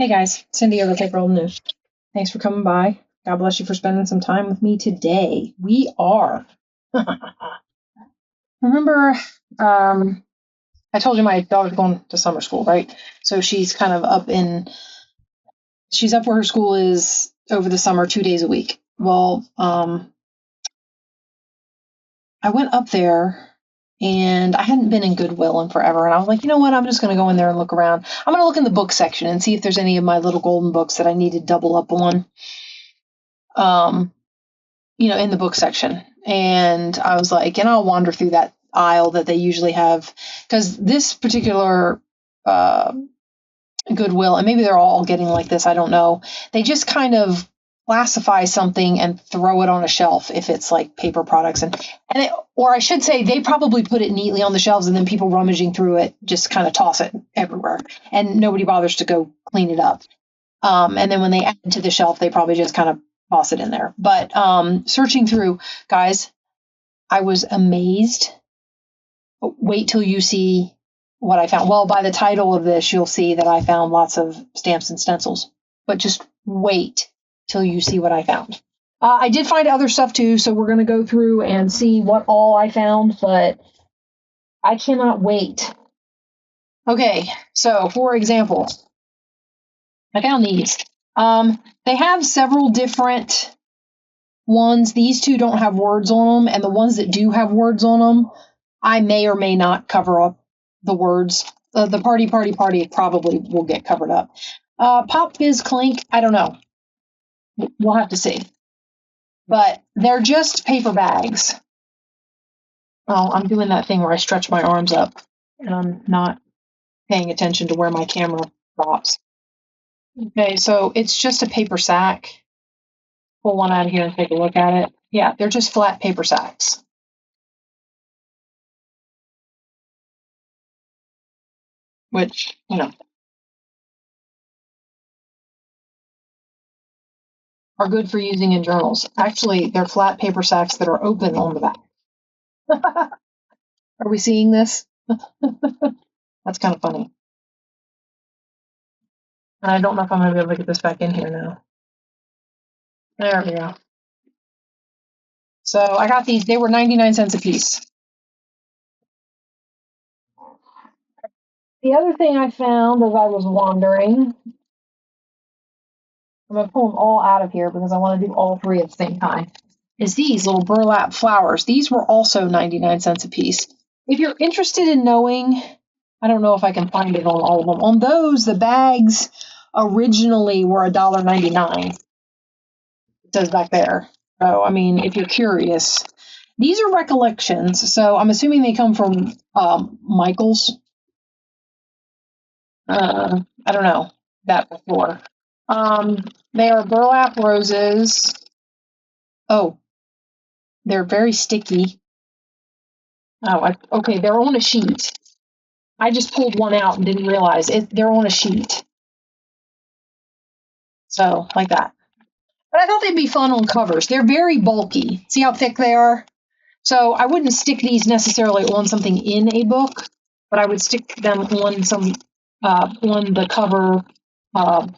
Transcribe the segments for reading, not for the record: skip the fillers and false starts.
Hey guys, Cindy over paper.old.new. Thanks for coming by. God bless you for spending some time with me today. We are. Remember, I told you my daughter's going to summer school, right? So she's kind of she's up where her school is over the summer, 2 days a week. Well, I went up there and I hadn't been in Goodwill in forever. And I was like, you know what? I'm just going to go in there and look around. I'm going to look in the book section and see if there's any of my little golden books that I need to double up on. In the book section. And I was like, and I'll wander through that aisle that they usually have, because this particular Goodwill, and maybe they're all getting like this, I don't know. They just kind of classify something and throw it on a shelf if it's like paper products. Or I should say, they probably put it neatly on the shelves and then people rummaging through it just kind of toss it everywhere. And nobody bothers to go clean it up. And then when they add to the shelf, they probably just kind of toss it in there. But searching through, guys, I was amazed. Wait till you see what I found. Well, by the title of this, you'll see that I found lots of stamps and stencils. But just wait till you see what I found. I did find other stuff too, so we're going to go through and see what all I found, but I cannot wait. Okay, so for example, I found these. They have several different ones. These two don't have words on them, and the ones that do have words on them, I may or may not cover up the words. The party probably will get covered up. Pop Fizz Clink, I don't know. We'll have to see. But they're just paper bags. Oh, I'm doing that thing where I stretch my arms up, and I'm not paying attention to where my camera drops. Okay, so it's just a paper sack. Pull one out of here and take a look at it. Yeah, they're just flat paper sacks. Which, are good for using in journals. Actually, they're flat paper sacks that are open on the back. Are we seeing this? That's kind of funny. And I don't know if I'm going to be able to get this back in here now. There we go. So I got these. They were 99 cents a piece. The other thing I found as I was wandering, I'm going to pull them all out of here because I want to do all three at the same time, is these little burlap flowers. These were also 99 cents a piece. If you're interested in knowing, I don't know if I can find it on all of them. On those, the bags originally were $1.99. It says back there. So, I mean, if you're curious, these are recollections. So I'm assuming they come from Michael's. I don't know that before. They are burlap roses. Oh, they're very sticky. Oh, okay, they're on a sheet. I just pulled one out and didn't realize it. They're on a sheet. So, like that. But I thought they'd be fun on covers. They're very bulky. See how thick they are? So I wouldn't stick these necessarily on something in a book, but I would stick them on on the cover,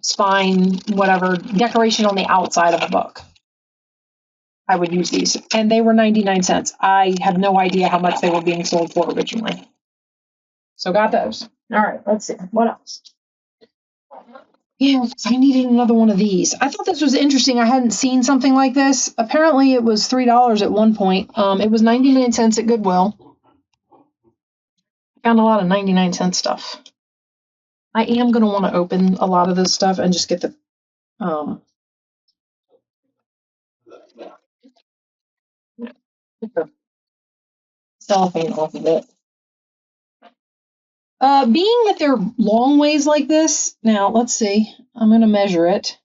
spine, whatever, decoration on the outside of a book. I would use these. And they were 99 cents. I have no idea how much they were being sold for originally. So got those. All right, let's see. What else? Yeah, I needed another one of these. I thought this was interesting. I hadn't seen something like this. Apparently it was $3 at one point. It was 99 cents at Goodwill. Found a lot of 99-cent stuff. I am going to want to open a lot of this stuff and just get the cellophane off of it. Being that they're long ways like this, now let's see. I'm going to measure it.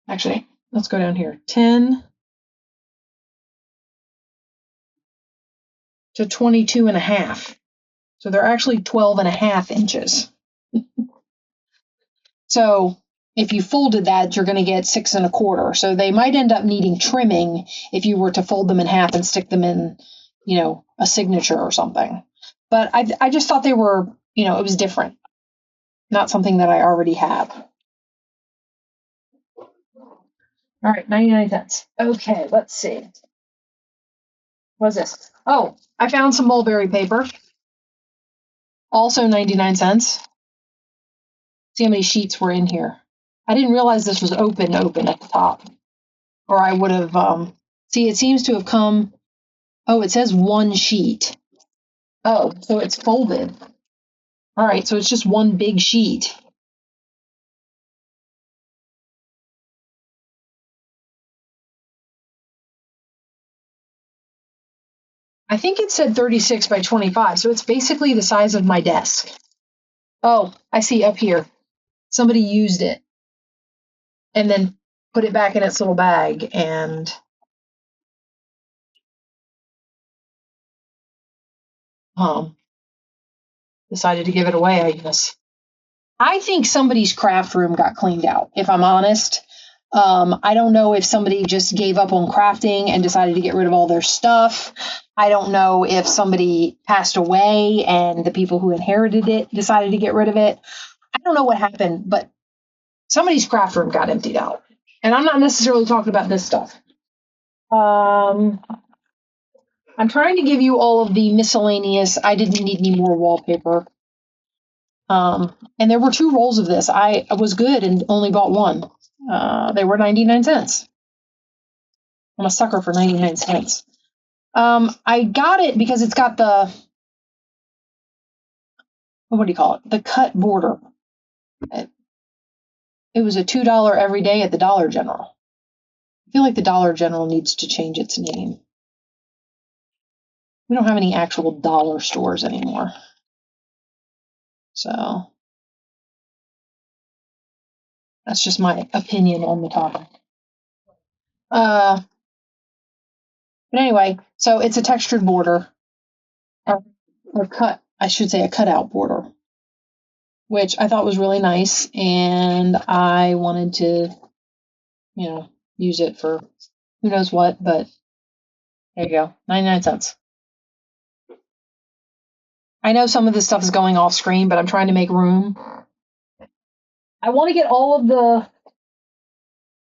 Actually, let's go down here. 10 to 22 and a half. So they're actually 12 and a half inches. So if you folded that, you're going to get 6 1/4. So they might end up needing trimming if you were to fold them in half and stick them in, a signature or something. But I just thought they were, it was different. not something that I already have. All right, 99 cents. Okay, let's see. What is this? Oh, I found some mulberry paper. Also 99 cents. See how many sheets were in here. I didn't realize this was open at the top. Or I would have, see, it seems to have come, oh, it says one sheet. Oh, so it's folded. All right, so it's just one big sheet. I think it said 36 by 25, so it's basically the size of my desk. Oh, I see up here. Somebody used it and then put it back in its little bag and decided to give it away, I guess. I think somebody's craft room got cleaned out, if I'm honest. I don't know if somebody just gave up on crafting and decided to get rid of all their stuff. I don't know if somebody passed away and the people who inherited it decided to get rid of it. I don't know what happened, but somebody's craft room got emptied out. And I'm not necessarily talking about this stuff. I'm trying to give you all of the miscellaneous. I didn't need any more wallpaper. And there were 2 rolls of this. I was good and only bought one. They were 99 cents. I'm a sucker for 99 cents. I got it because it's got the, what do you call it? The cut border. It was a $2 every day at the Dollar General. I feel like the Dollar General needs to change its name. We don't have any actual dollar stores anymore. So that's just my opinion on the topic. But anyway, so it's a textured border, or cut, I should say a cutout border, which I thought was really nice, and I wanted to, use it for who knows what, but there you go, 99 cents. I know some of this stuff is going off screen, but I'm trying to make room. I want to get all of the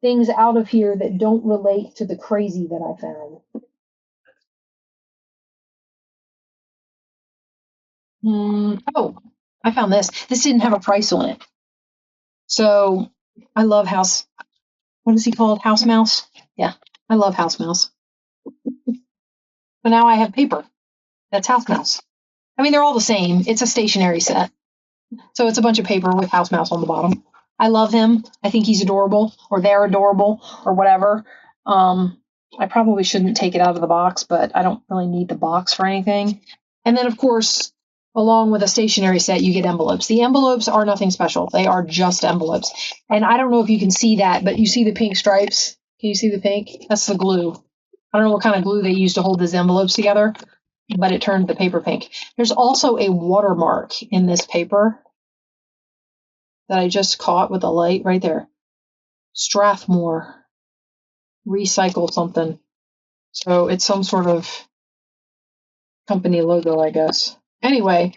things out of here that don't relate to the crazy that I found. Oh, I found this. This didn't have a price on it. So I love what is he called? House Mouse? Yeah, I love House Mouse. But now I have paper. That's House Mouse. I mean, they're all the same. It's a stationery set. So it's a bunch of paper with House Mouse on the bottom. I love him. I think he's adorable, or they're adorable, or whatever. I probably shouldn't take it out of the box, but I don't really need the box for anything. And then, of course, along with a stationery set, you get envelopes. The envelopes are nothing special. They are just envelopes. And I don't know if you can see that, but you see the pink stripes? Can you see the pink? That's the glue. I don't know what kind of glue they use to hold these envelopes together, but it turned the paper pink. There's also a watermark in this paper that I just caught with a light right there. Strathmore Recycle something. So it's some sort of company logo, I guess. Anyway,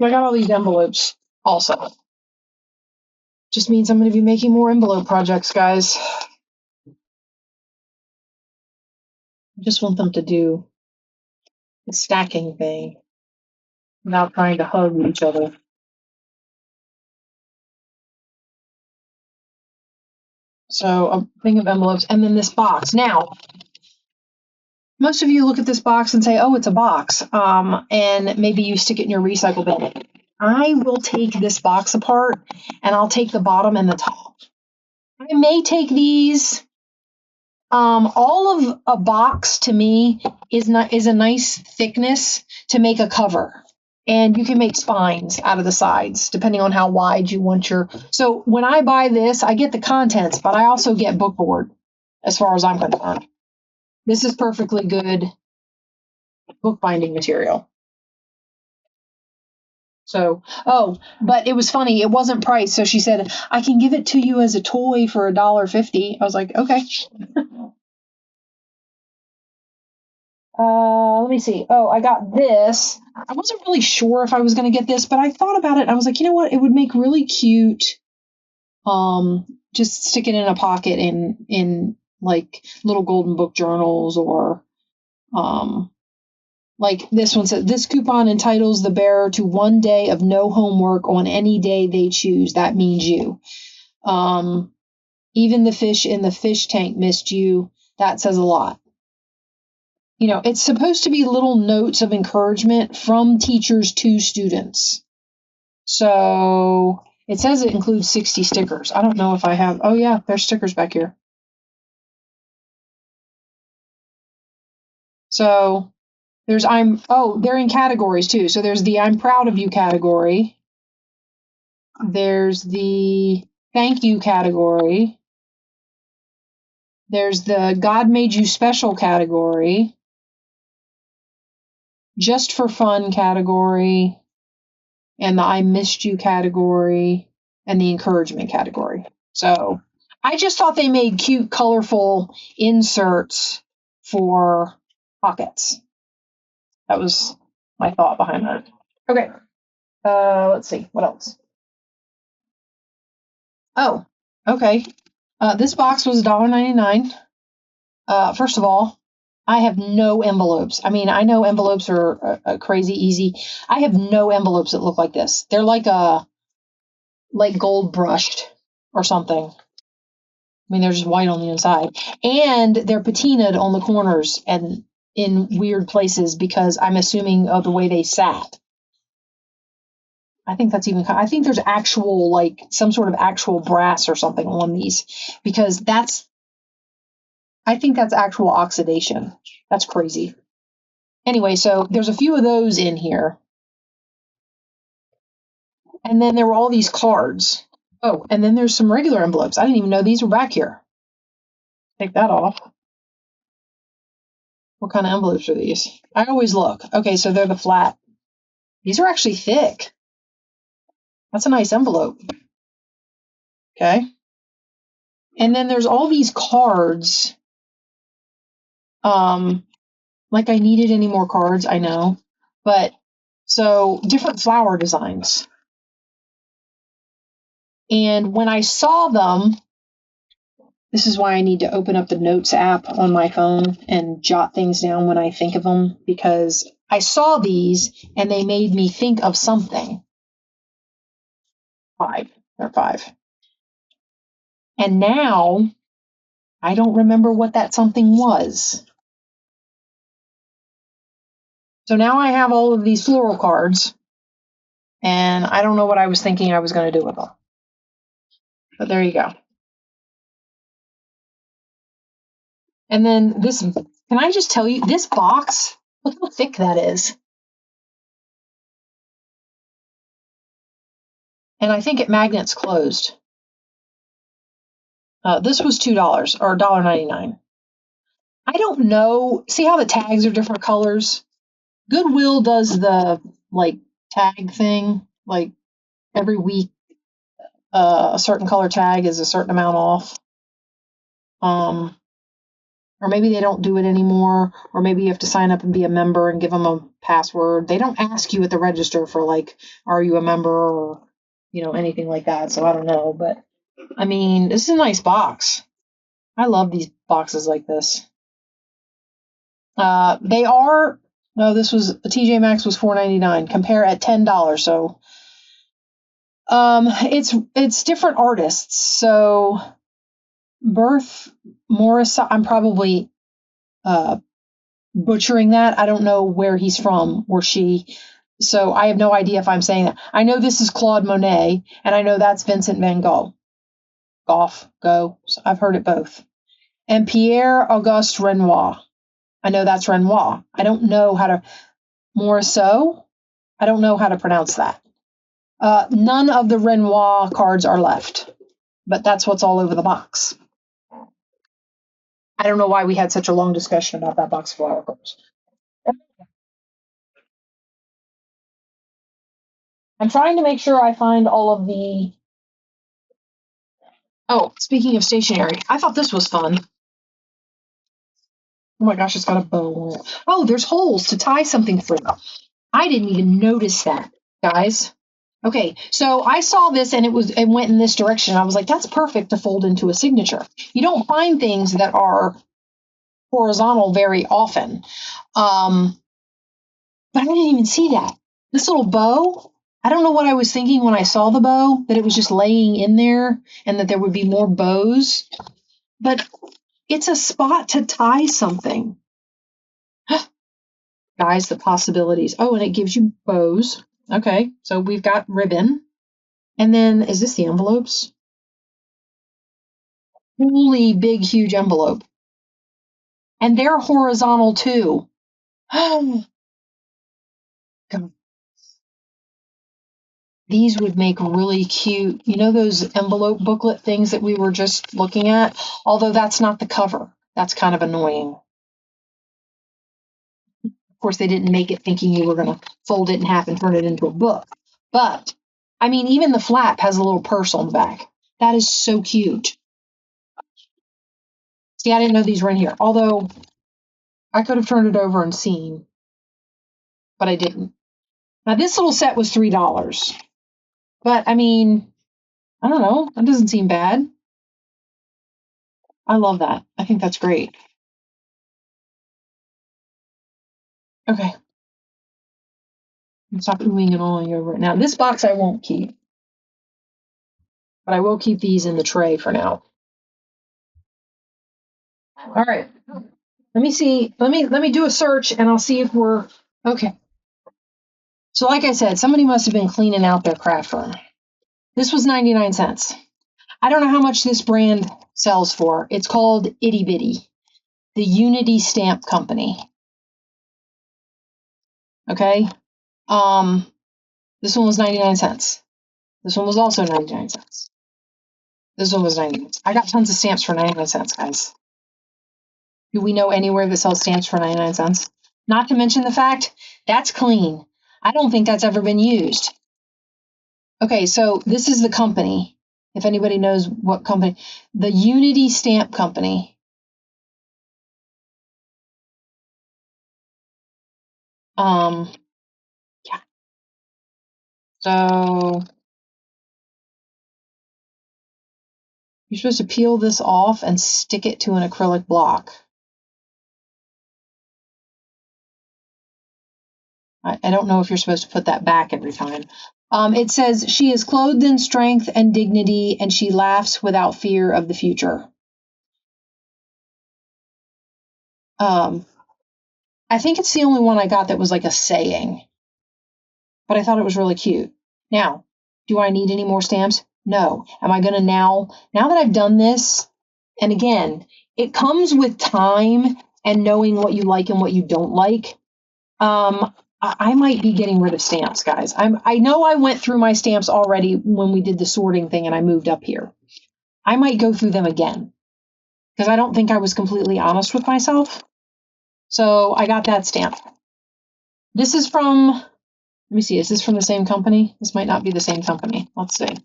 I got all these envelopes also. Just means I'm going to be making more envelope projects, guys. I just want them to do the stacking thing without trying to hug each other. So a thing of envelopes, and then this box. Now, most of you look at this box and say, oh, it's a box, and maybe you stick it in your recycle bin. I will take this box apart, and I'll take the bottom and the top. I may take these. All of a box to me is a nice thickness to make a cover. And you can make spines out of the sides, depending on how wide you want your. So when I buy this, I get the contents, but I also get bookboard, as far as I'm concerned. This is perfectly good bookbinding material. So, but it was funny. It wasn't priced. So she said, I can give it to you as a toy for $1.50. I was like, okay. Let me see. Oh, I got this. I wasn't really sure if I was going to get this, but I thought about it and I was like, you know what? It would make really cute. Just stick it in a pocket in like little golden book journals or like this one says, this coupon entitles the bearer to 1 day of no homework on any day they choose. That means you. Even the fish in the fish tank missed you. That says a lot. You know, it's supposed to be little notes of encouragement from teachers to students. So it says it includes 60 stickers. I don't know if I have. Oh, yeah, there's stickers back here. So there's they're in categories too. So there's the I'm proud of you category. There's the thank you category. There's the God made you special category. Just for fun category. And the I missed you category. And the encouragement category. So I just thought they made cute, colorful inserts for pockets. That was my thought behind that. Okay. Let's see. What else? Oh, okay. This box was $1.99. First of all, I have no envelopes. I mean, I know envelopes are crazy easy. I have no envelopes that look like this. They're like gold brushed or something. I mean, they're just white on the inside. And they're patinaed on the corners and in weird places because I'm assuming of the way they sat. I think I think there's actual, like, some sort of actual brass or something on these because I think that's actual oxidation. That's crazy. Anyway, so there's a few of those in here. And then there were all these cards. Oh, and then there's some regular envelopes. I didn't even know these were back here. Take that off. What kind of envelopes are these? I always look. Okay, so they're the flat. These are actually thick. That's a nice envelope. Okay. And then there's all these cards. Like I needed any more cards, I know. But so different flower designs. And when I saw them, this is why I need to open up the Notes app on my phone and jot things down when I think of them, because I saw these and they made me think of something. They're 5. And now I don't remember what that something was. So now I have all of these floral cards and I don't know what I was thinking I was going to do with them. But there you go. And then this, can I just tell you, this box, look how thick that is. And I think it magnets closed. This was $2 or $1.99. I don't know. See how the tags are different colors? Goodwill does the like tag thing, like every week a certain color tag is a certain amount off. Or maybe they don't do it anymore, or maybe you have to sign up and be a member and give them a password. They don't ask you at the register for like, are you a member or, anything like that. So I don't know, but I mean, this is a nice box. I love these boxes like this. They are, no, this was, a TJ Maxx was $4.99. Compare at $10. So it's different artists. So Berth Morris, I'm probably butchering that. I don't know where he's from or she. So I have no idea if I'm saying that. I know this is Claude Monet, and I know that's Vincent van Gogh. Go. So I've heard it both. And Pierre Auguste Renoir. I know that's Renoir. I don't know how to, Morisot. I don't know how to pronounce that. None of the Renoir cards are left, but that's what's all over the box. I don't know why we had such a long discussion about that box of flower cards. I'm trying to make sure I find all of the... Oh, speaking of stationery, I thought this was fun. Oh my gosh, it's got a bow on it. Oh, there's holes to tie something through. I didn't even notice that, guys. Okay, so I saw this and it went in this direction. I was like, that's perfect to fold into a signature. You don't find things that are horizontal very often. But I didn't even see that. This little bow, I don't know what I was thinking when I saw the bow, that it was just laying in there and that there would be more bows. But it's a spot to tie something. Guys, the possibilities. Oh, and it gives you bows. Okay, so we've got ribbon. And then, is this the envelopes? Holy big, huge envelope. And they're horizontal too. Oh, God. These would make really cute, you know, those envelope booklet things that we were just looking at? Although that's not the cover. That's kind of annoying. Of course, they didn't make it thinking you were going to fold it in half and turn it into a book. But, I mean, even the flap has a little purse on the back. That is so cute. See, I didn't know these were in here. Although, I could have turned it over and seen. But I didn't. Now, this little set was $3. But, I mean, I don't know. That doesn't seem bad. I love that. I think that's great. Okay. Stop oohing and awing over it. Now, this box I won't keep. But I will keep these in the tray for now. All right. Let me see. Let me do a search and I'll see if we're okay. So like I said, somebody must have been cleaning out their craft room. This was 99 cents. I don't know how much this brand sells for. It's called Itty Bitty, the Unity Stamp Company. Okay. This one was 99 cents. This one was also 99 cents. This one was 99 cents. I got tons of stamps for 99 cents, guys. Do we know anywhere that sells stamps for 99 cents? Not to mention the fact that's clean. I don't think that's ever been used. Okay, so this is the company. If anybody knows what company, the Unity Stamp Company. Yeah. So you're supposed to peel this off and stick it to an acrylic block. I don't know if you're supposed to put that back every time. It says, she is clothed in strength and dignity, and she laughs without fear of the future. I think it's the only one I got that was like a saying, but I thought it was really cute. Now, do I need any more stamps? No. Am I going to now that I've done this, and again, it comes with time and knowing what you like and what you don't like. I might be getting rid of stamps, guys. I know I went through my stamps already when we did the sorting thing and I moved up here. I might go through them again because I don't think I was completely honest with myself. So I got that stamp. This is from, let me see, is this from the same company? This might not be the same company. Let's see.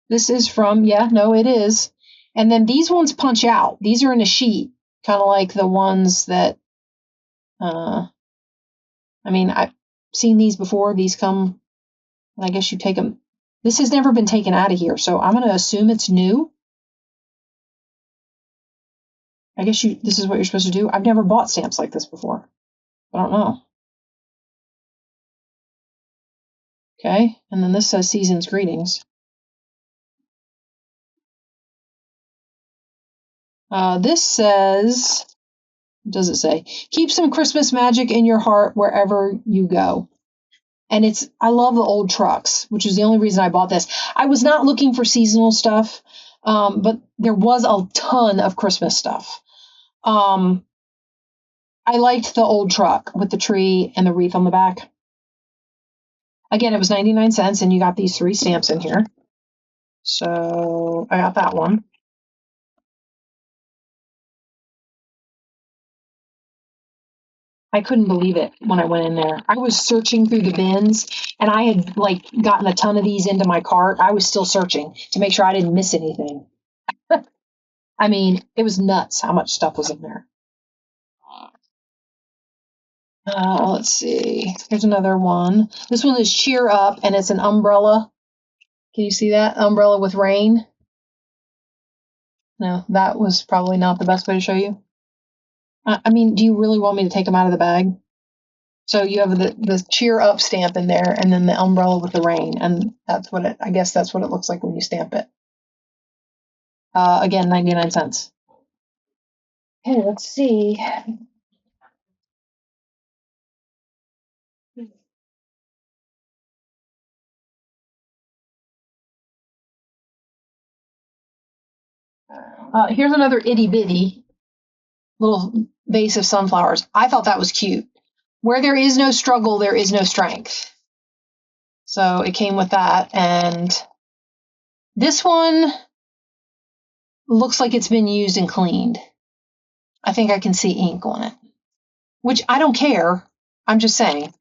This is from, yeah, no, it is. And then these ones punch out. These are in a sheet, kind of like the ones that, I mean, I've seen these before. These come, I guess you take them. This has never been taken out of here, so I'm going to assume it's new. I guess this is what you're supposed to do. I've never bought stamps like this before. I don't know. Okay, and then this says Season's Greetings. This says, what does it say? Keep some Christmas magic in your heart wherever you go. And I love the old trucks, which is the only reason I bought this. I was not looking for seasonal stuff, but there was a ton of Christmas stuff. I liked the old truck with the tree and the wreath on the back. Again, it was 99 cents, and you got these 3 stamps in here. So I got that one. I couldn't believe it when I went in there. I was searching through the bins, and I had gotten a ton of these into my cart. I was still searching to make sure I didn't miss anything. I mean, it was nuts how much stuff was in there. Let's see. Here's another one. This one is Cheer Up, and it's an umbrella. Can you see that? Umbrella with rain. No, that was probably not the best way to show you. I mean, do you really want me to take them out of the bag? So you have the Cheer Up stamp in there, and then the umbrella with the rain, and that's what I guess that's what it looks like when you stamp it. Again, 99 cents. Okay, let's see. Here's another itty bitty little vase of sunflowers. I thought that was cute. Where there is no struggle, there is no strength. So it came with that. And this one looks like it's been used and cleaned. I think I can see ink on it, which I don't care. I'm just saying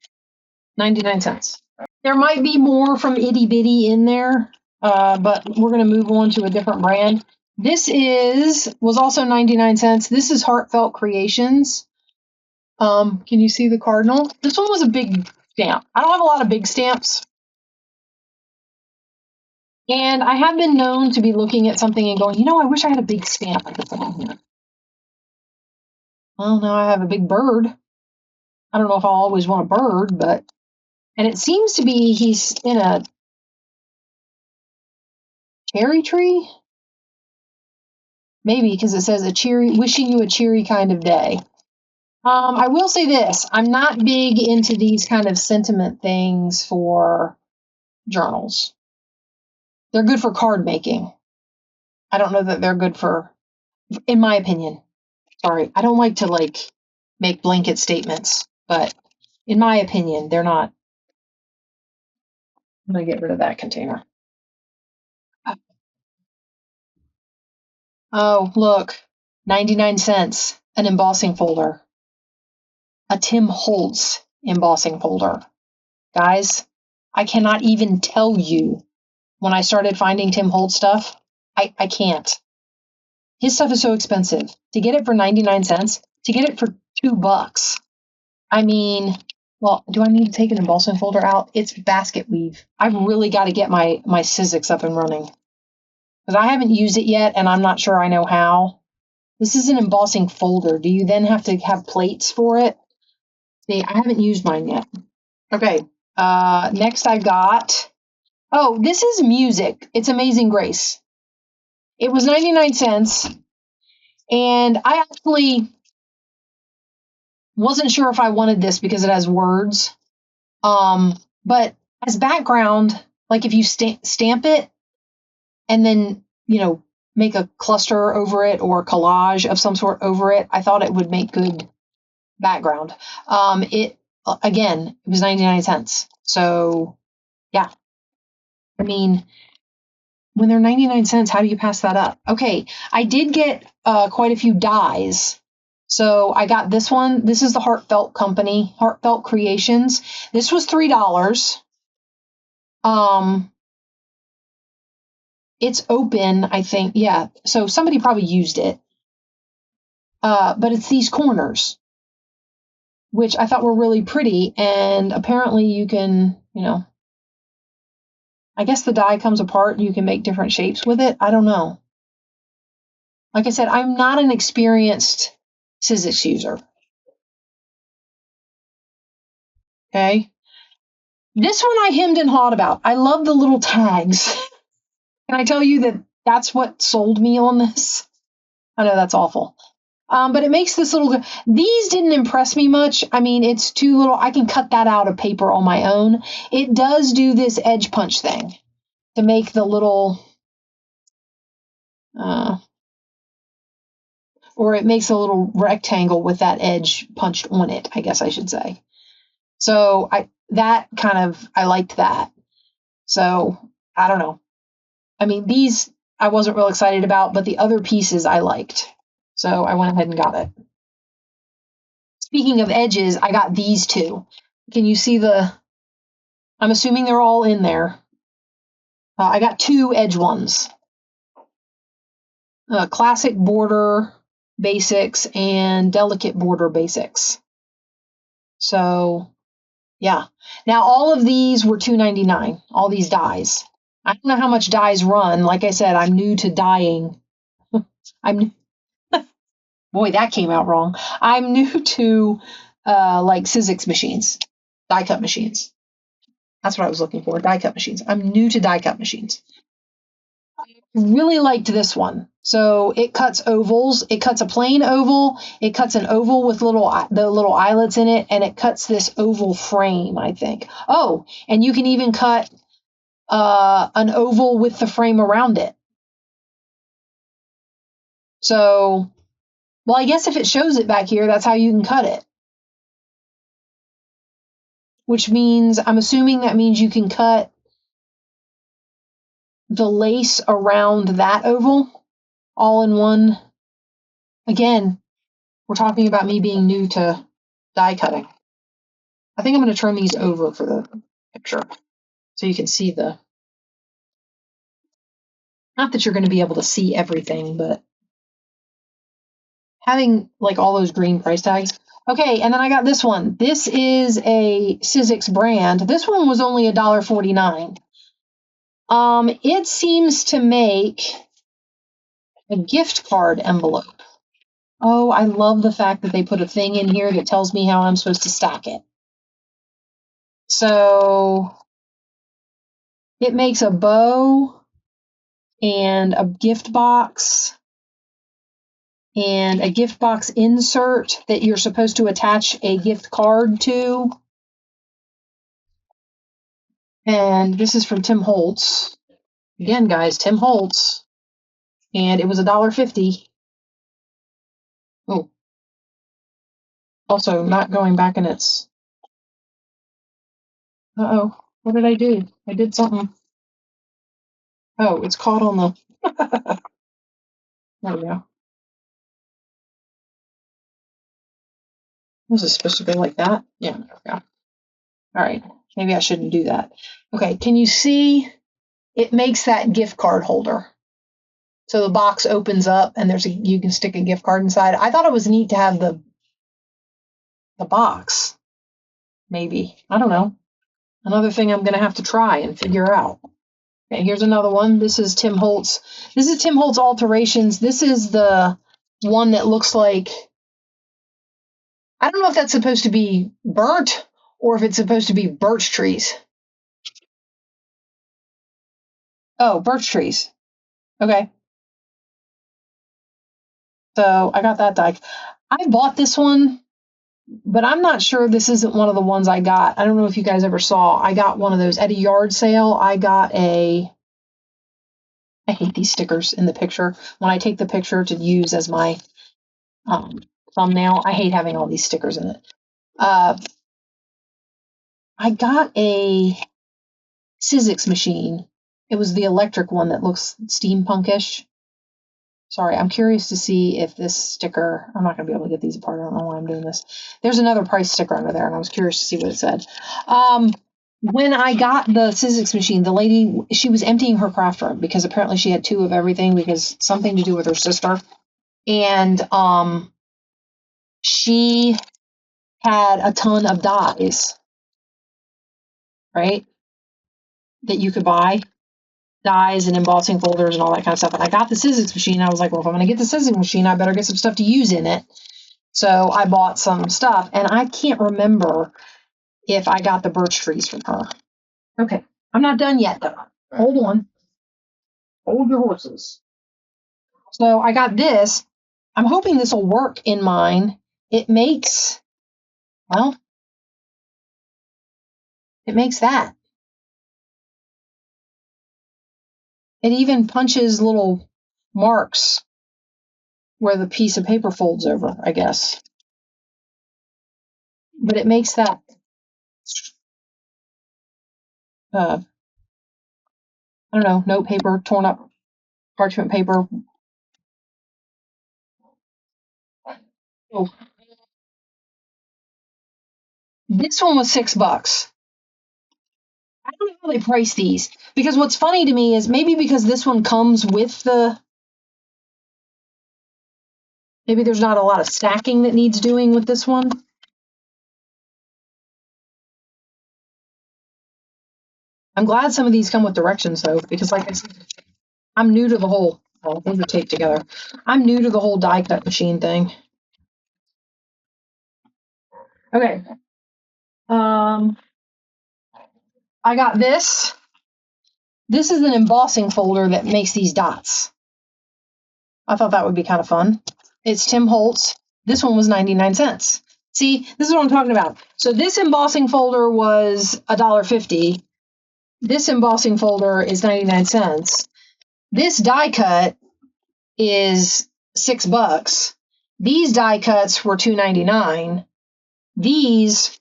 99 cents. There might be more from itty bitty in there, but we're going to move on to a different brand. This was also 99 cents. This is Heartfelt Creations. Can you see the cardinal? This one was a big stamp. I don't have a lot of big stamps. And I have been known to be looking at something and going, I wish I had a big stamp I could put on here. Well, now I have a big bird. I don't know if I'll always want a bird, and it seems to be he's in a cherry tree. Maybe because it says wishing you a cheery kind of day. I will say this. I'm not big into these kind of sentiment things for journals. They're good for card making. I don't know that they're good for, in my opinion. Sorry, I don't like to make blanket statements, but in my opinion, they're not. I'm going to get rid of that container. Oh, look, 99 cents, an embossing folder. A Tim Holtz embossing folder. Guys, I cannot even tell you when I started finding Tim Holtz stuff. I can't. His stuff is so expensive. To get it for 99 cents, to get it for $2. I mean, well, do I need to take an embossing folder out? It's basket weave. I've really got to get my Sizzix up and running because I haven't used it yet and I'm not sure I know how. This is an embossing folder. Do you then have to have plates for it? See, I haven't used mine yet. Okay. Next I got, this is music. It's Amazing Grace. It was 99 cents. And I actually wasn't sure if I wanted this because it has words. But as background, like if you stamp it and then, make a cluster over it or collage of some sort over it, I thought it would make good background. It was 99 cents. So yeah, I mean, when they're 99 cents, how do you pass that up? Okay, I did get quite a few dies. So I got this one. This is the Heartfelt Company, Heartfelt Creations. This was $3. It's open, I think. Yeah, so somebody probably used it. But it's these corners, which I thought were really pretty. And apparently you can, I guess the die comes apart and you can make different shapes with it. I don't know. Like I said, I'm not an experienced Sizzix user. Okay. This one I hemmed and hawed about. I love the little tags. Can I tell you that that's what sold me on this? I know that's awful. But it makes this little, these didn't impress me much. I mean, it's too little. I can cut that out of paper on my own. It does do this edge punch thing to make the little, or it makes a little rectangle with that edge punched on it, I guess I should say. So I liked that. So I don't know. I mean, these I wasn't real excited about, but the other pieces I liked. So I went ahead and got it. Speaking of edges, I got these two. Can you see I'm assuming they're all in there. I got two edge ones. Classic border basics and delicate border basics. So yeah. Now all of these were $2.99. All these dies. I don't know how much dies run. Like I said, I'm new to dyeing. I'm Boy, that came out wrong. I'm new to like Sizzix machines, die cut machines. That's what I was looking for, die cut machines. I'm new to die cut machines. Really liked this one. So it cuts ovals. It cuts a plain oval. It cuts an oval with the little eyelets in it, and it cuts this oval frame, I think. Oh, and you can even cut an oval with the frame around it. So, well, I guess if it shows it back here, that's how you can cut it. Which means, I'm assuming that means you can cut the lace around that oval all in one. Again, we're talking about me being new to die cutting. I think I'm going to turn these over for the picture so you can see the, not that you're going to be able to see everything, but having like all those green price tags. Okay, and then I got this one. This is a Sizzix brand. This one was only $1.49. It seems to make a gift card envelope. Oh, I love the fact that they put a thing in here that tells me how I'm supposed to stack it. So it makes a bow and a gift box and a gift box insert that you're supposed to attach a gift card to. And this is from Tim Holtz. Again, guys, Tim Holtz. And it was $1.50. Oh, also not going back in its. Uh-oh, what did I do? I did something. Oh, it's caught on the. There we go. Was it supposed to go like that? Yeah, there we go. All right, maybe I shouldn't do that. Okay, can you see? It makes that gift card holder. So the box opens up and you can stick a gift card inside. I thought it was neat to have the box. Maybe. I don't know. Another thing I'm going to have to try and figure out. Okay, here's another one. This is Tim Holtz. This is Tim Holtz Alterations. This is the one that looks like, I don't know if that's supposed to be burnt or if it's supposed to be birch trees. Oh, birch trees. Okay. So I got that die. I bought this one, but I'm not sure this isn't one of the ones I got. I don't know if you guys ever saw. I got one of those at a yard sale. I hate these stickers in the picture. When I take the picture to use as my thumbnail, I hate having all these stickers in it. I got a Sizzix machine. It was the electric one that looks steampunkish. Sorry, I'm curious to see if this sticker, I'm not going to be able to get these apart. I don't know why I'm doing this. There's another price sticker under there, and I was curious to see what it said. When I got the Sizzix machine, the lady, she was emptying her craft room because apparently she had 2 of everything because something to do with her sister. And she had a ton of dies, right, that you could buy. Dies and embossing folders and all that kind of stuff. And I got the Sizzix machine. I was like, well, if I'm going to get the Sizzix machine, I better get some stuff to use in it. So I bought some stuff, and I can't remember if I got the birch trees from her. Okay, I'm not done yet, though. Hold on. Hold your horses. So I got this. I'm hoping this will work in mine. It makes, well, it makes that. It even punches little marks where the piece of paper folds over, I guess. But it makes that I don't know, note paper, torn up parchment paper. Oh. This one was $6. I don't know how they price these because what's funny to me is maybe because this one comes with maybe there's not a lot of stacking that needs doing with this one. I'm glad some of these come with directions though, because like I said, I'm new to the whole, oh, these are taped together. I'm new to the whole die cut machine thing. Okay. I got this. This is an embossing folder that makes these dots. I thought that would be kind of fun. It's Tim Holtz. This one was 99 cents. See, this is what I'm talking about. So this embossing folder was $1.50. This embossing folder is 99 cents. This die cut is $6. These die cuts were $2.99. These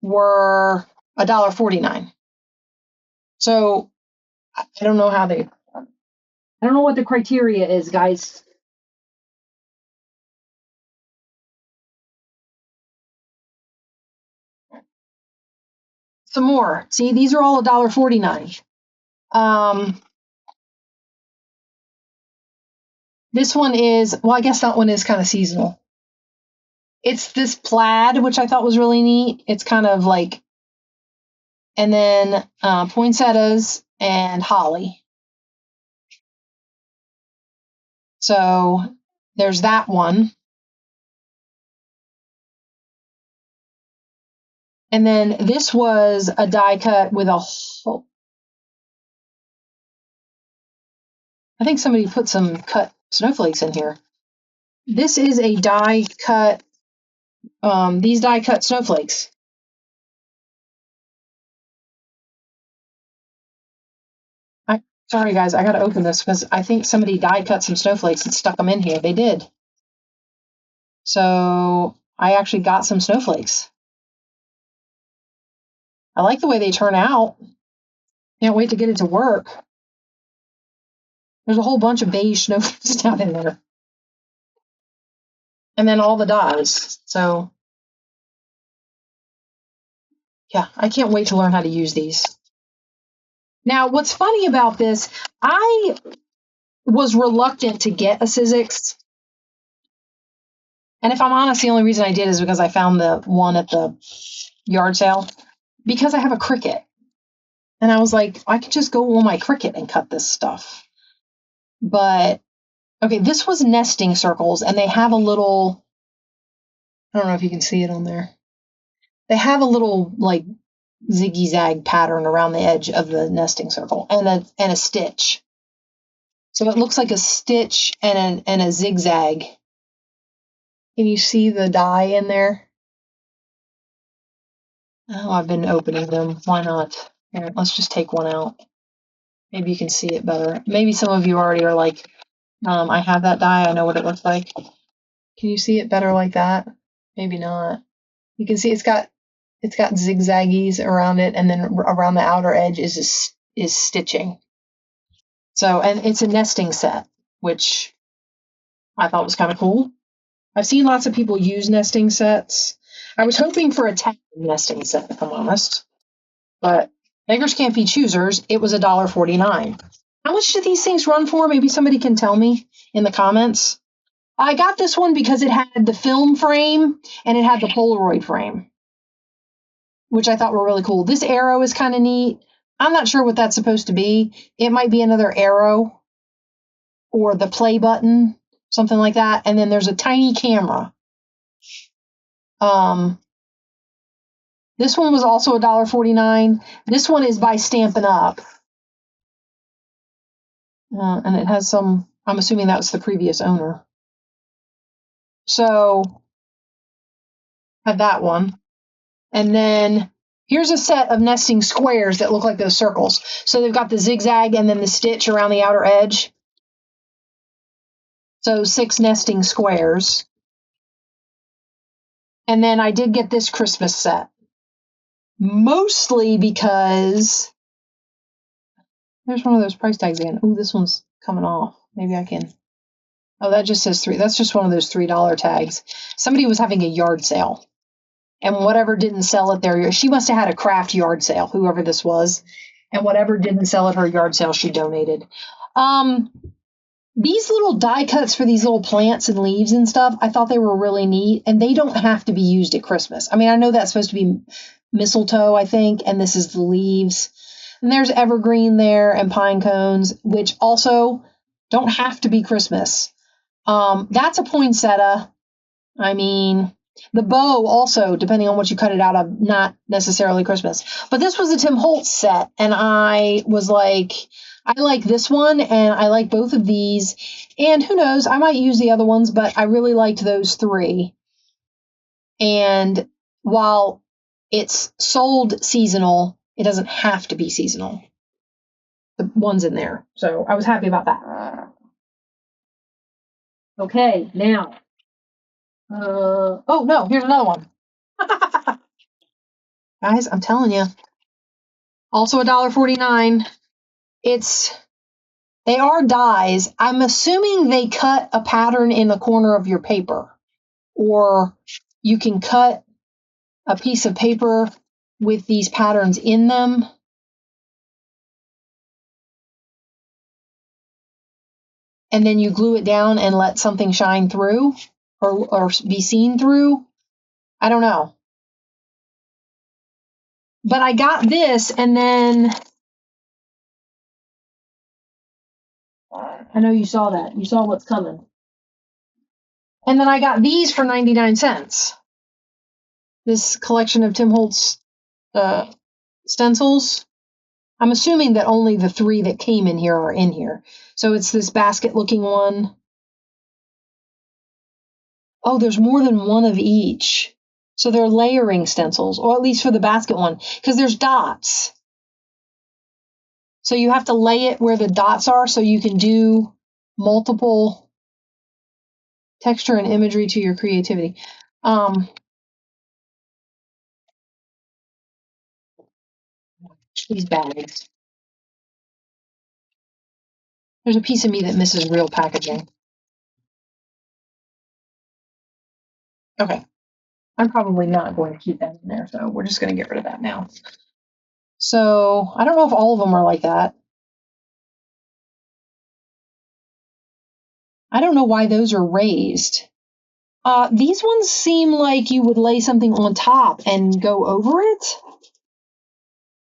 were $1.49. So I don't know how I don't know what the criteria is, guys. Some more. See, these are all $1.49. This one is, well, I guess that one is kind of seasonal. It's this plaid, which I thought was really neat. It's kind of like, and then poinsettias and holly. So there's that one. And then this was a die cut with a whole, I think somebody put some cut snowflakes in here. This is a die cut, these die cut snowflakes. Sorry guys, I gotta open this because I think somebody die cut some snowflakes and stuck them in here. They did. So I actually got some snowflakes. I like the way they turn out. Can't wait to get it to work. There's a whole bunch of beige snowflakes down in there. And then all the dies. So yeah, I can't wait to learn how to use these. Now, what's funny about this, I was reluctant to get a Sizzix. And if I'm honest, the only reason I did is because I found the one at the yard sale. Because I have a Cricut. And I was like, I could just go on my Cricut and cut this stuff. But, okay, this was nesting circles. And they have a little, I don't know if you can see it on there. They have a little, like, ziggy-zag pattern around the edge of the nesting circle and a stitch. So it looks like a stitch and a zigzag. Can you see the die in there? Oh, I've been opening them. Why not? Here, let's just take one out. Maybe you can see it better. Maybe some of you already are like, I have that die. I know what it looks like. Can you see it better like that? Maybe not. You can see it's got zigzaggies around it, and then around the outer edge is stitching. So, and it's a nesting set, which I thought was kind of cool. I've seen lots of people use nesting sets. I was hoping for a tag nesting set, if I'm honest. But beggars can't be choosers. It was $1.49. How much do these things run for? Maybe somebody can tell me in the comments. I got this one because it had the film frame and it had the Polaroid frame, which I thought were really cool. This arrow is kind of neat. I'm not sure what that's supposed to be. It might be another arrow or the play button, something like that. And then there's a tiny camera. This one was also $1.49. This one is by Stampin' Up. And it has some, I'm assuming that was the previous owner. So, had that one. And then here's a set of nesting squares that look like those circles. So they've got the zigzag and then the stitch around the outer edge. So 6 nesting squares. And then I did get this Christmas set. Mostly because there's one of those price tags again. Ooh, this one's coming off. Maybe I can. Oh, that just says 3. That's just one of those $3 tags. Somebody was having a yard sale. And whatever didn't sell at their, she must have had a craft yard sale, whoever this was. And whatever didn't sell at her yard sale, she donated. These little die cuts for these little plants and leaves and stuff, I thought they were really neat. And they don't have to be used at Christmas. I mean, I know that's supposed to be mistletoe, I think, and this is the leaves. And there's evergreen there and pine cones, which also don't have to be Christmas. That's a poinsettia. I mean, the bow also, depending on what you cut it out of, not necessarily Christmas. But this was a Tim Holtz set, and I was like, I like this one, and I like both of these. And who knows, I might use the other ones, but I really liked those three. And while it's sold seasonal, it doesn't have to be seasonal. The one's in there. So I was happy about that. Okay, now. Oh, no, here's another one. Guys, I'm telling you. Also $1.49. They are dies. I'm assuming they cut a pattern in the corner of your paper. Or you can cut a piece of paper with these patterns in them. And then you glue it down and let something shine through or be seen through. I don't know. But I got this, and then I know you saw that. You saw what's coming. And then I got these for 99 cents. This collection of Tim Holtz stencils. I'm assuming that only the 3 that came in here are in here. So it's this basket-looking one. Oh, there's more than one of each. So they're layering stencils, or at least for the basket one, because there's dots. So you have to lay it where the dots are so you can do multiple texture and imagery to your creativity. These bags. There's a piece of me that misses real packaging. Okay. I'm probably not going to keep that in there, so we're just going to get rid of that now. So I don't know if all of them are like that. I don't know why those are raised. These ones seem like you would lay something on top and go over it.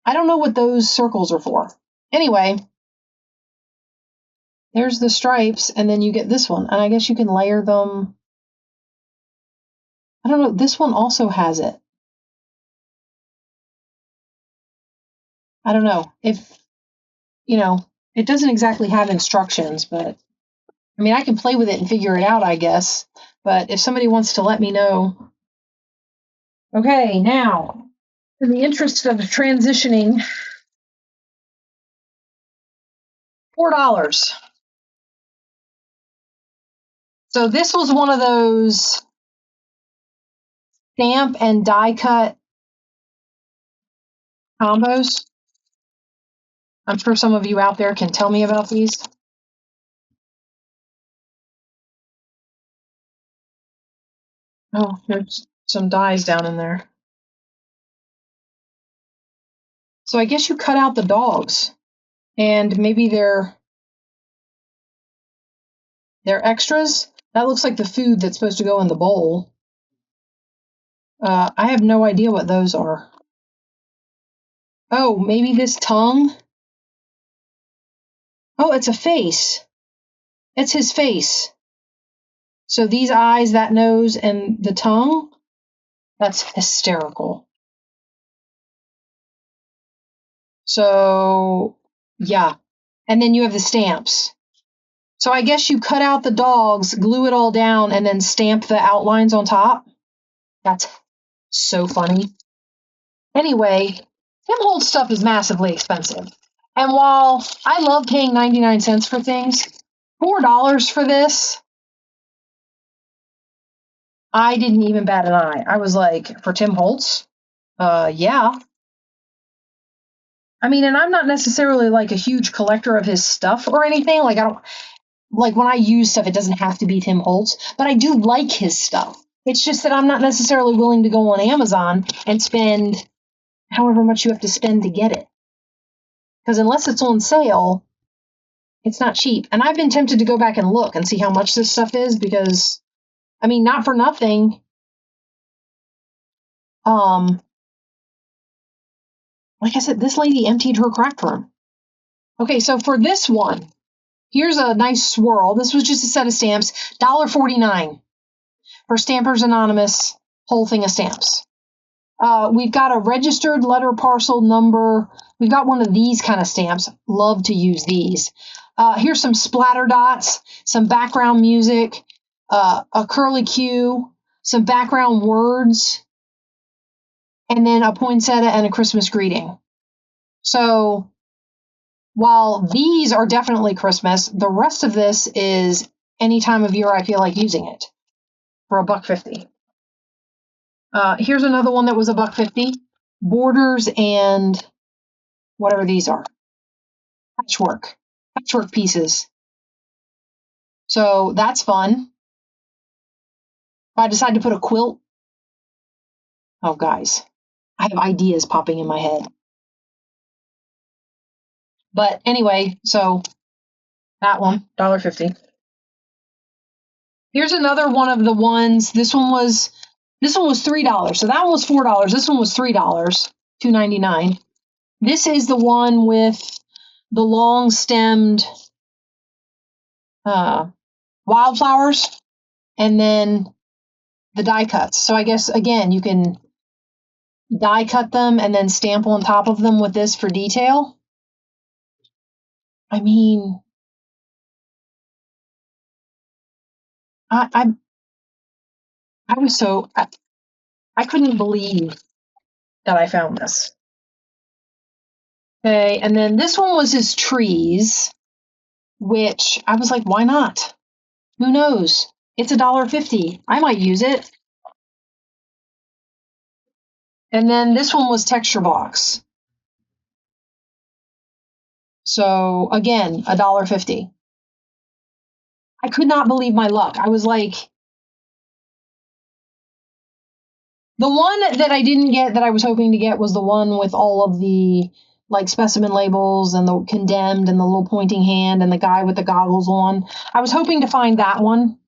I don't know what those circles are for. Anyway, there's the stripes, and then you get this one. And I guess you can layer them. I don't know. This one also has it. I don't know. If, it doesn't exactly have instructions, but I mean, I can play with it and figure it out, I guess. But if somebody wants to let me know. Okay, now, in the interest of transitioning, $4. So this was one of those stamp and die cut combos. I'm sure some of you out there can tell me about these. Oh, there's some dies down in there. So I guess you cut out the dogs, and maybe they're extras. That looks like the food that's supposed to go in the bowl. I have no idea what those are. Oh, maybe this tongue? Oh, it's a face. It's his face. So these eyes, that nose, and the tongue? That's hysterical. So, yeah. And then you have the stamps. So I guess you cut out the dogs, glue it all down, and then stamp the outlines on top. That's so funny. Anyway, Tim Holtz stuff is massively expensive. And while I love paying 99 cents for things, $4 for this, I didn't even bat an eye. I was like, for Tim Holtz? Yeah. I mean, and I'm not necessarily like a huge collector of his stuff or anything. Like, I don't, like when I use stuff, it doesn't have to be Tim Holtz, but I do like his stuff. It's just that I'm not necessarily willing to go on Amazon and spend however much you have to spend to get it. Because unless it's on sale, it's not cheap. And I've been tempted to go back and look and see how much this stuff is because, I mean, not for nothing. Like I said, this lady emptied her crack room. Okay, so for this one, here's a nice swirl. This was just a set of stamps, $1.49 for Stampers Anonymous, whole thing of stamps. We've got a registered letter parcel number. We've got one of these kind of stamps. Love to use these. Here's some splatter dots, some background music, a curly Q, some background words, and then a poinsettia and a Christmas greeting. So while these are definitely Christmas, the rest of this is any time of year I feel like using it for $1.50. Here's another one that was $1.50. Borders and whatever these are. Patchwork pieces. So that's fun. If I decide to put a quilt. Oh, guys, I have ideas popping in my head. But anyway, so that one, $1.50. Here's another one of the ones. This one was $3. So that one was $4. This one was $3, $2.99. This is the one with the long stemmed wildflowers and then the die cuts. So I guess again you can die cut them and then stamp on top of them with this for detail. I mean, I was so I couldn't believe that I found this. Okay, and then this one was his trees, which I was like, why not? Who knows? It's $1.50. I might use it. And then this one was texture box. So again, $1.50. I could not believe my luck. I was like, the one that I didn't get that I was hoping to get was the one with all of the like specimen labels and the condemned and the little pointing hand and the guy with the goggles on. I was hoping to find that one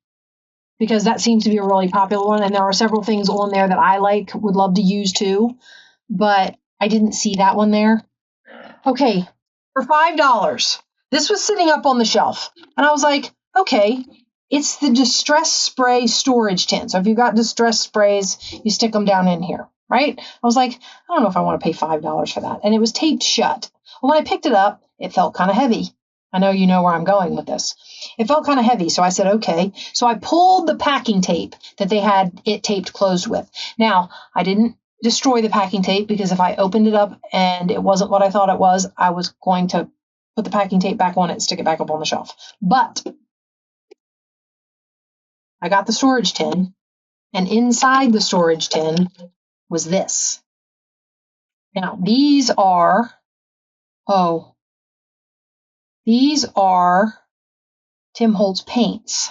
because that seems to be a really popular one. And there are several things on there that I like, would love to use too, but I didn't see that one there. Okay, for $5, this was sitting up on the shelf. And I was like, okay, it's the Distress Spray storage tin. So if you've got Distress Sprays, you stick them down in here, right? I was like, I don't know if I want to pay $5 for that. And it was taped shut. Well, when I picked it up, it felt kind of heavy. I know you know where I'm going with this. It felt kind of heavy, so I said, okay. So I pulled the packing tape that they had it taped closed with. Now, I didn't destroy the packing tape because if I opened it up and it wasn't what I thought it was, I was going to put the packing tape back on it and stick it back up on the shelf. But I got the storage tin, and inside the storage tin was this. Now, these are Tim Holtz paints.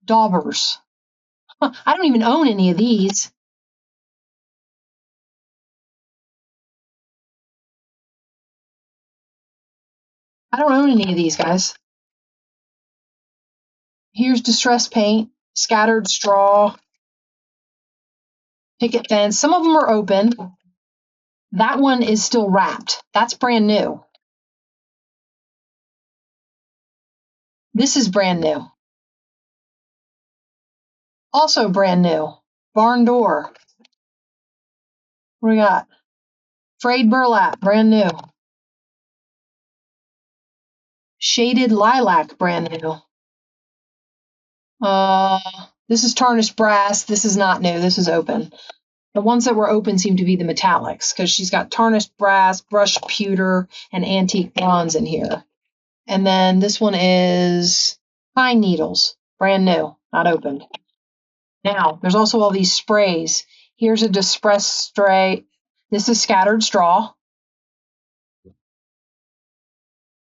Daubers. I don't even own any of these. I don't own any of these, guys. Here's distress paint, scattered straw, picket fence. Some of them are open. That one is still wrapped. That's brand new. This is brand new. Also brand new. Barn door. What do we got? Frayed burlap, brand new. Shaded lilac, brand new. This is tarnished brass. This is not new. This is open. The ones that were open seem to be the metallics because she's got tarnished brass, brushed pewter, and antique bronze in here. And then this one is pine needles, brand new, not opened. Now, there's also all these sprays. Here's a distress spray. This is scattered straw.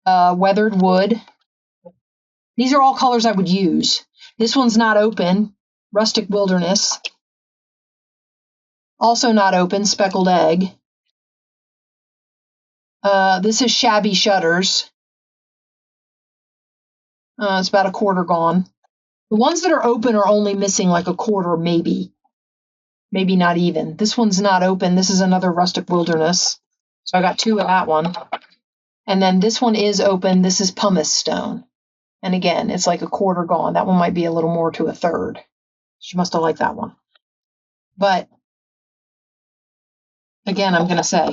Weathered wood. These are all colors I would use. This one's not open. Rustic wilderness. Also not open. Speckled egg. This is shabby shutters. It's about a quarter gone. The ones that are open are only missing like a quarter, maybe. Maybe not even. This one's not open. This is another Rustic Wilderness. So I got 2 of that one. And then this one is open. This is pumice stone. And again, it's like a quarter gone. That one might be a little more to a third. She must have liked that one. But again, I'm going to say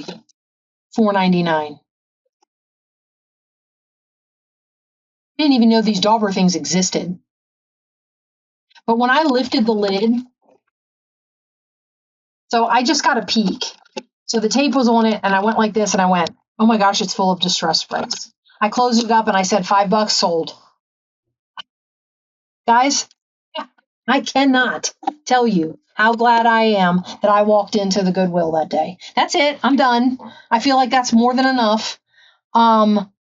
$4.99. I didn't even know these dauber things existed. But when I lifted the lid, so I just got a peek. So the tape was on it, and I went like this, and I went, oh my gosh, it's full of distress sprays. I closed it up, and I said, $5 sold. Guys, I cannot tell you how glad I am that I walked into the Goodwill that day. That's it. I'm done. I feel like that's more than enough.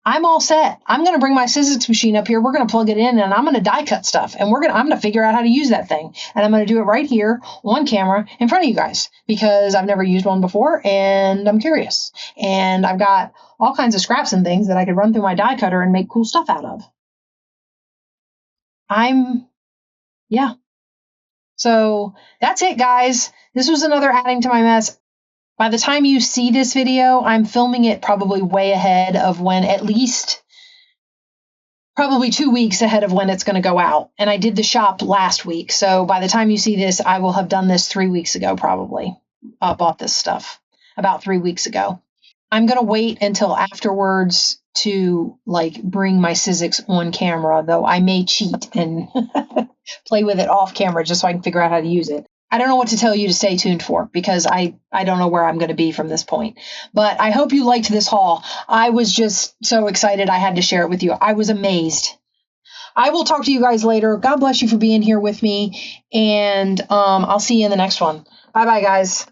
I'm all set. I'm going to bring my Sizzix machine up here. We're going to plug it in, and I'm going to die cut stuff. And I'm going to figure out how to use that thing. And I'm going to do it right here on camera in front of you guys because I've never used one before, and I'm curious. And I've got all kinds of scraps and things that I could run through my die cutter and make cool stuff out of. Yeah. So that's it, guys. This was another adding to my mess. By the time you see this video, I'm filming it probably way ahead of when, at least probably 2 weeks ahead of when it's going to go out. And I did the shop last week. So by the time you see this, I will have done this 3 weeks ago, probably. Bought this stuff about 3 weeks ago. I'm going to wait until afterwards to bring my Sizzix on camera, though I may cheat and play with it off camera just so I can figure out how to use it. I don't know what to tell you to stay tuned for because I don't know where I'm going to be from this point. But I hope you liked this haul. I was just so excited I had to share it with you. I was amazed. I will talk to you guys later. God bless you for being here with me. And I'll see you in the next one. Bye-bye, guys.